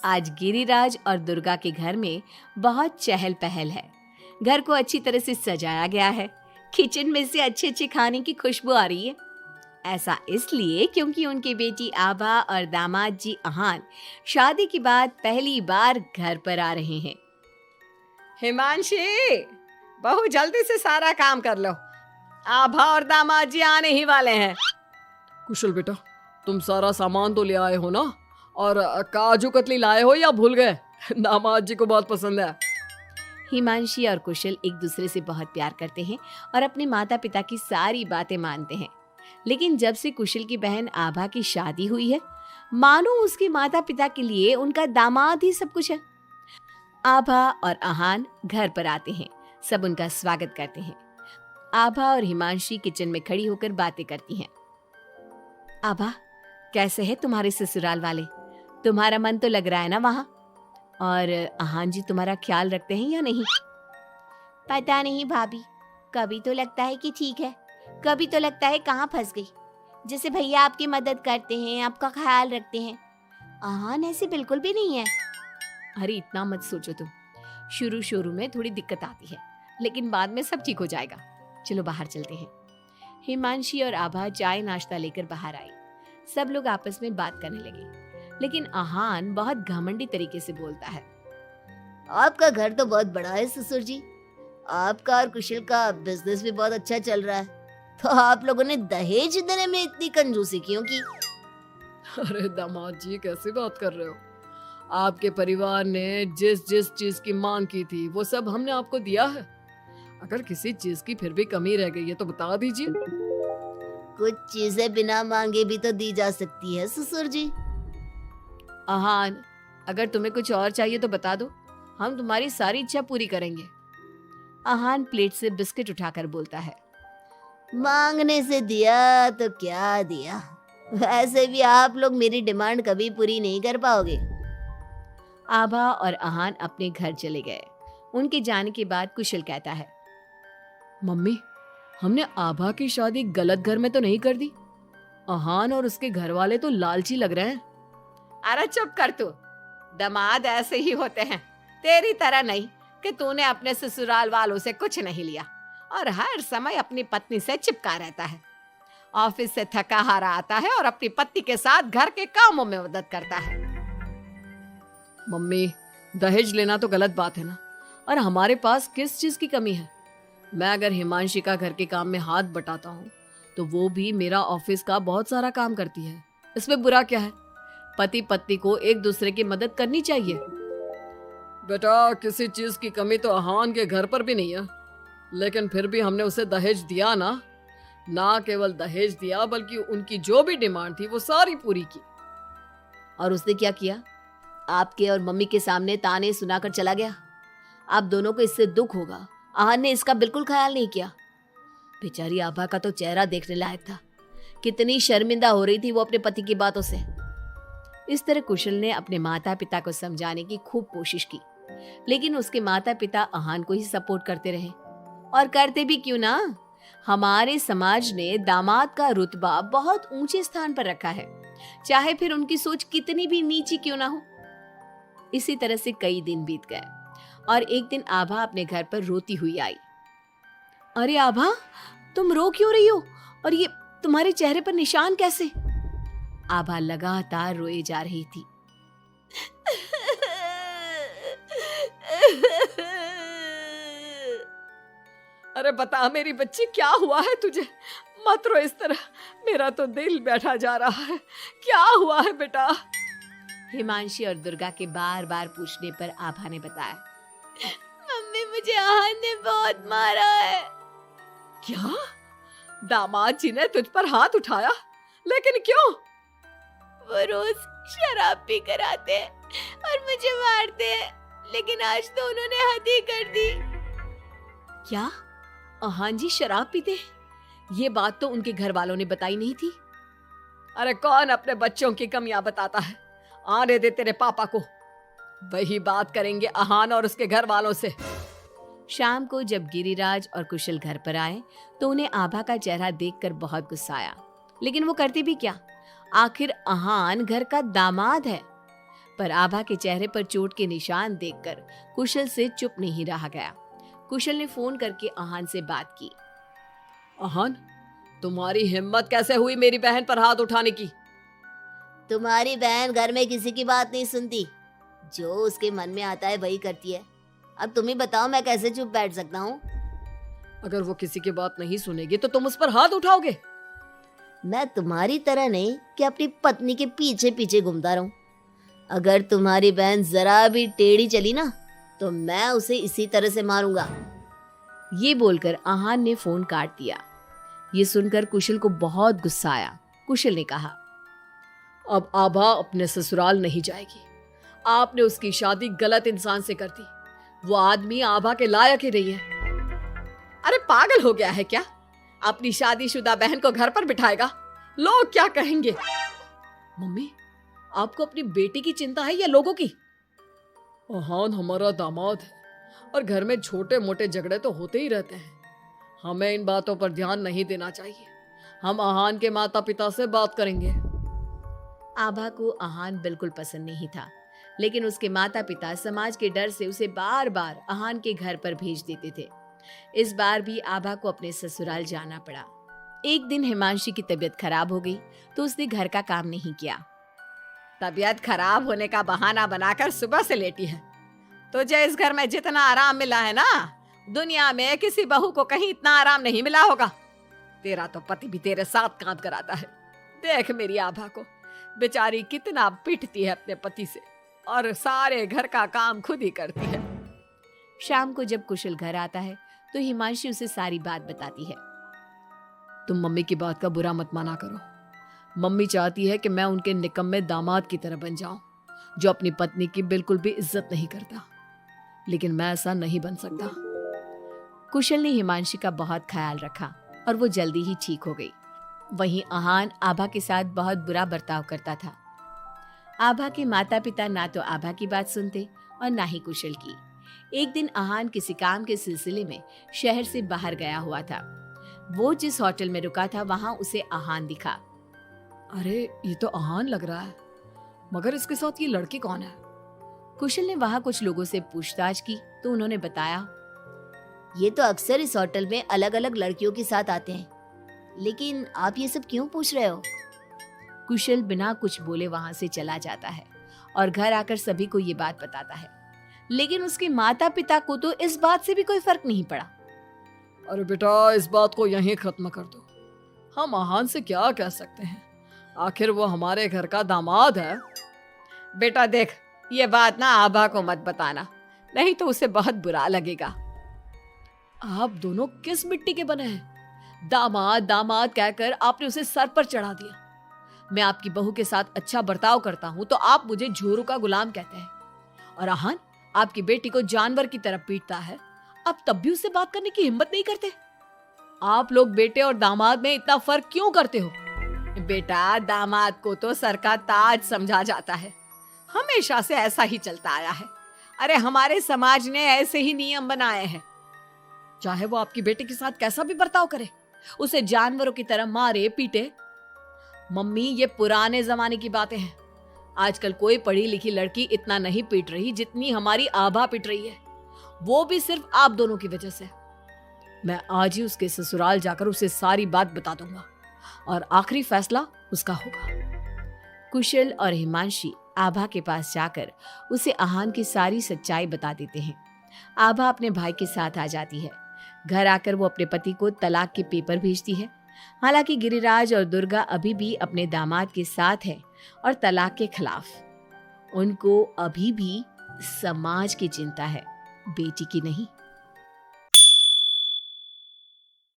आज गिरिराज और दुर्गा के घर में बहुत चहल पहल है। घर को अच्छी तरह से सजाया गया है। किचन में से अच्छे अच्छे खाने की खुशबू आ रही है। ऐसा इसलिए क्योंकि उनकी बेटी आभा और दामाद जी अहान शादी के बाद पहली बार घर पर आ रहे हैं। हिमांशी, बहू जल्दी से सारा काम कर लो। आभा और दामाद जी आने ही वाले हैं। कुशल बेटा, तुम सारा सामान तो ले आए हो ना? और काजू कतली लाए हो या भूल गए? दामाद जी को बहुत पसंद है। हिमांशी और कुशल एक दूसरे से बहुत प्यार करते हैं और अपने माता पिता की सारी बातें मानते हैं। लेकिन जब से कुशल की बहन आभा की शादी हुई है, मानो उसके माता पिता के लिए उनका दामाद ही सब कुछ है। आभा और अहान घर पर आते हैं। सब उनका स्वागत करते हैं। आभा और हिमांशी किचन में खड़ी होकर बातें करती हैं। आभा, कैसे है तुम्हारे ससुराल वाले? तुम्हारा मन तो लग रहा है ना वहाँ? और अहान जी तुम्हारा ख्याल रखते हैं या नहीं? पता नहीं भाभी, कभी तो लगता है कि ठीक है, कभी तो लगता है कहाँ फंस गई। जैसे भैया आपकी मदद करते हैं, आपका ख्याल रखते हैं, अहान ऐसे बिल्कुल भी नहीं है। अरे इतना मत सोचो तुम। शुरू में थोड़ी दिक्कत आती है, लेकिन बाद में सब ठीक हो जाएगा। चलो बाहर चलते हैं। हिमांशी और आभा चाय नाश्ता लेकर बाहर आई। सब लोग आपस में बात करने लगे, लेकिन अहान बहुत घमंडी तरीके से बोलता है। आपका घर तो बहुत बड़ा है ससुर जी, आपका और कुशल का बिजनेस भी बहुत अच्छा चल रहा है, तो आप लोगों ने दहेज देने में इतनी कंजूसी क्यों की? अरे दामाद जी, कैसी बात कर रहे हो? आपके परिवार ने जिस जिस चीज की मांग की थी वो सब हमने आपको दिया है। अगर किसी चीज की फिर भी कमी रह गई है तो बता दीजिए। कुछ चीजें बिना मांगे भी तो दी जा सकती है ससुर जी। अहान, अगर तुम्हें कुछ और चाहिए तो बता दो, हम तुम्हारी सारी इच्छा पूरी करेंगे। अहान प्लेट से बिस्किट उठाकर बोलता है। मांगने से दिया तो क्या दिया, वैसे भी आप लोग मेरी डिमांड कभी पूरी नहीं कर पाओगे। आभा और अहान अपने घर चले गए। उनके जाने के बाद कुशल कहता है। मम्मी, हमने आभा की शादी गलत घर में तो नहीं कर दी? अहान और उसके घर वाले तो लालची लग रहे हैं। अरे चुप कर तू। दामाद ऐसे ही होते हैं, तेरी तरह नहीं कि तूने अपने ससुराल वालों से कुछ नहीं लिया और हर समय अपनी पत्नी से चिपका रहता है। ऑफिस से थका हारा आता है और अपनी पत्नी के साथ घर के कामों में मदद करता है। मम्मी, दहेज लेना तो गलत बात है ना? और हमारे पास किस चीज की कमी है? मैं अगर हिमांशी का घर के काम में हाथ बटाता हूँ तो वो भी मेरा ऑफिस का बहुत सारा काम करती है। इसमें बुरा क्या है? पति पत्नी को एक दूसरे की मदद करनी चाहिए। बेटा, किसी चीज की कमी तो अहान के घर पर भी नहीं है, लेकिन फिर भी हमने उसे दहेज दिया ना। ना केवल दहेज दिया बल्कि उनकी जो भी डिमांड थी वो सारी पूरी की। और उसने क्या किया? आपके और मम्मी के सामने ताने सुनाकर चला गया। आप दोनों को इससे दुख होगा। अहान ने इसका बिल्कुल ख्याल नहीं किया। बेचारी आभा का तो चेहरा देखने लायक था। कितनी शर्मिंदा हो रही थी वो अपने पति की बातों से। इस तरह कुशल ने अपने माता पिता को समझाने की खूब कोशिश की, लेकिन उसके माता पिता अहान को ही सपोर्ट करते रहे। और करते भी क्यों ना, हमारे समाज ने दामाद का रुतबा बहुत ऊंचे स्थान पर रखा है, चाहे फिर उनकी सोच कितनी भी नीची क्यों ना हो। इसी तरह से कई दिन बीत गए और एक दिन आभा अपने घर पर रोती हुई आई। अरे आभा, तुम रो क्यों रही हो? और ये तुम्हारे चेहरे पर निशान कैसे? आभा लगातार रोए जा रही थी। अरे बता मेरी बच्ची, क्या हुआ है तुझे? मत रो इस तरह, मेरा तो दिल बैठा जा रहा है। क्या हुआ है बेटा? हिमांशी और दुर्गा के बार बार पूछने पर आभा ने बताया। मम्मी, मुझे अहान ने बहुत मारा है। क्या? दामाद जी ने तुझ पर हाथ उठाया? लेकिन क्यों? वो रोज शराब पी कर आते हैं और मुझे मारते हैं, लेकिन आज तो उन्होंने हद ही कर दी। क्या अहान जी शराब पीते? ये बात तो उनके घर वालों ने बताई नहीं थी। अरे कौन अपने बच्चों की कमियां बताता है? आने दे तेरे पापा को, वही बात करेंगे अहान और उसके घर वालों से। शाम को जब गिरिराज और कुशल घर पर आए तो उन्हें आभा का चेहरा देखकर बहुत गुस्सा आया, लेकिन वो करते भी क्या? आखिर अहान घर का दामाद है। पर आभा के चेहरे पर चोट के निशान देखकर कुशल से चुप नहीं रहा गया। कुशल ने फोन करके आहान से बात की। आहान, तुम्हारी हिम्मत कैसे हुई मेरी बहन पर हाथ उठाने की? तुम्हारी बहन घर में किसी की बात नहीं सुनती, जो उसके मन में आता है वही करती है। अब तुम ही बताओ मैं कैसे चुप बैठ सकता हूँ? अगर वो किसी की बात नहीं सुनेगी तो तुम उस पर हाथ उठाओगे? मैं तुम्हारी तरह नहीं कि अपनी पत्नी के पीछे पीछे घूमता रहूं। अगर तुम्हारी बहन जरा भी टेढ़ी चली ना तो मैं उसे इसी तरह से मारूंगा। ये बोलकर आहान ने फोन काट दिया। ये सुनकर कुशल को बहुत गुस्सा आया। कुशल ने कहा, अब आभा अपने ससुराल नहीं जाएगी। आपने उसकी शादी गलत इंसान से कर दी। वो आदमी आभा के लायक ही नहीं है। अरे पागल हो गया है क्या? अपनी शादीशुदा बहन को घर पर बिठाएगा? लोग क्या कहेंगे? मम्मी, आपको अपनी बेटी की चिंता है या लोगों की? आहान हमारा दामाद है और घर में छोटे मोटे झगड़े तो होते ही रहते हैं। हमें इन बातों पर ध्यान नहीं देना चाहिए। हम आहान के माता पिता से बात करेंगे। आभा को आहान बिल्कुल पसंद नहीं था, लेकिन उसके माता पिता समाज के डर से उसे बार बार आहान के घर पर भेज देते थे। इस बार भी आभा को अपने ससुराल जाना पड़ा। एक दिन हिमांशी की तबीयत खराब हो गई तो उसने घर का काम नहीं किया। तबीयत खराब होने का बहाना बनाकर सुबह से लेटी है। तुझे इस घर में जितना आराम मिला है ना, दुनिया में किसी बहू को कहीं इतना आराम नहीं मिला होगा। तेरा तो पति भी तेरे साथ काम कराता है। देख मेरी आभा को, बेचारी कितना पिटती है अपने पति से और सारे घर का काम खुद ही करती है। शाम को जब कुशल घर आता है तो हिमांशी उसे सारी बात बताती है। तुम मम्मी की बात का बुरा मत माना करो। मम्मी चाहती है कि मैं उनके निकम्मे दामाद की तरह बन जाऊं, जो अपनी पत्नी की बिल्कुल भी इज्जत नहीं करता। लेकिन मैं ऐसा नहीं बन सकता। कुशल ने हिमांशी का बहुत ख्याल रखा और वो जल्दी ही ठीक हो गई। वहीं आहान आभा के साथ बहुत बुरा बर्ताव करता था। आभा के माता पिता ना तो आभा की बात सुनते और ना ही कुशल की। एक दिन आहान किसी काम के सिलसिले में शहर से बाहर गया हुआ था। वो जिस होटल में रुका था वहां उसे आहान दिखा। अरे ये तो आहान लग रहा है, मगर इसके साथ ये लड़की कौन है? कुशल ने वहां कुछ लोगों से पूछताछ की तो उन्होंने बताया, ये तो अक्सर इस होटल में अलग अलग लड़कियों के साथ आते हैं। लेकिन आप ये सब क्यों पूछ रहे हो? कुशल बिना कुछ बोले वहां से चला जाता है और घर आकर सभी को ये बात बताता है। लेकिन उसके माता पिता को तो इस बात से भी कोई फर्क नहीं पड़ा। अरे बेटा, इस बात को यहीं खत्म कर दो। हम आहान से क्या कह सकते हैं? आखिर वो हमारे घर का दामाद है। बेटा देख, ये बात ना आभा को मत बताना, नहीं तो उसे बहुत बुरा लगेगा। आप दोनों किस मिट्टी के बने हैं? दामाद दामाद कहकर आपने उसे सर पर चढ़ा दिया। मैं आपकी बहू के साथ अच्छा बर्ताव करता हूँ तो आप मुझे झोरू का गुलाम कहते हैं। और आहान आपकी बेटी को जानवर की तरह पीटता है, अब तब भी उससे बात करने की हिम्मत नहीं करते। आप लोग बेटे और दामाद में इतना फर्क क्यों करते हो? बेटा, दामाद को तो सर का ताज समझा जाता है। हमेशा से ऐसा ही चलता आया है। अरे हमारे समाज ने ऐसे ही नियम बनाए हैं। चाहे वो आपकी बेटी के साथ कैसा भी बर्ताव करे, उसे जानवरों की तरह मारे पीटे। मम्मी, ये पुराने जमाने की बातें हैं। आजकल कोई पढ़ी लिखी लड़की इतना नहीं पीट रही जितनी हमारी आभा पीट रही है, वो भी सिर्फ आप दोनों की वजह से। मैं आज ही उसके ससुराल जाकर उसे सारी बात बता दूंगा और आखिरी फैसला उसका होगा। कुशल और हिमांशी आभा के पास जाकर उसे आहान की सारी सच्चाई बता देते हैं। आभा अपने भाई के साथ आ जाती है। घर आकर वो अपने पति को तलाक के पेपर भेजती है। हालांकि गिरिराज और दुर्गा अभी भी अपने दामाद के साथ है और तलाक के खिलाफ। उनको अभी भी समाज की चिंता है, बेटी की नहीं।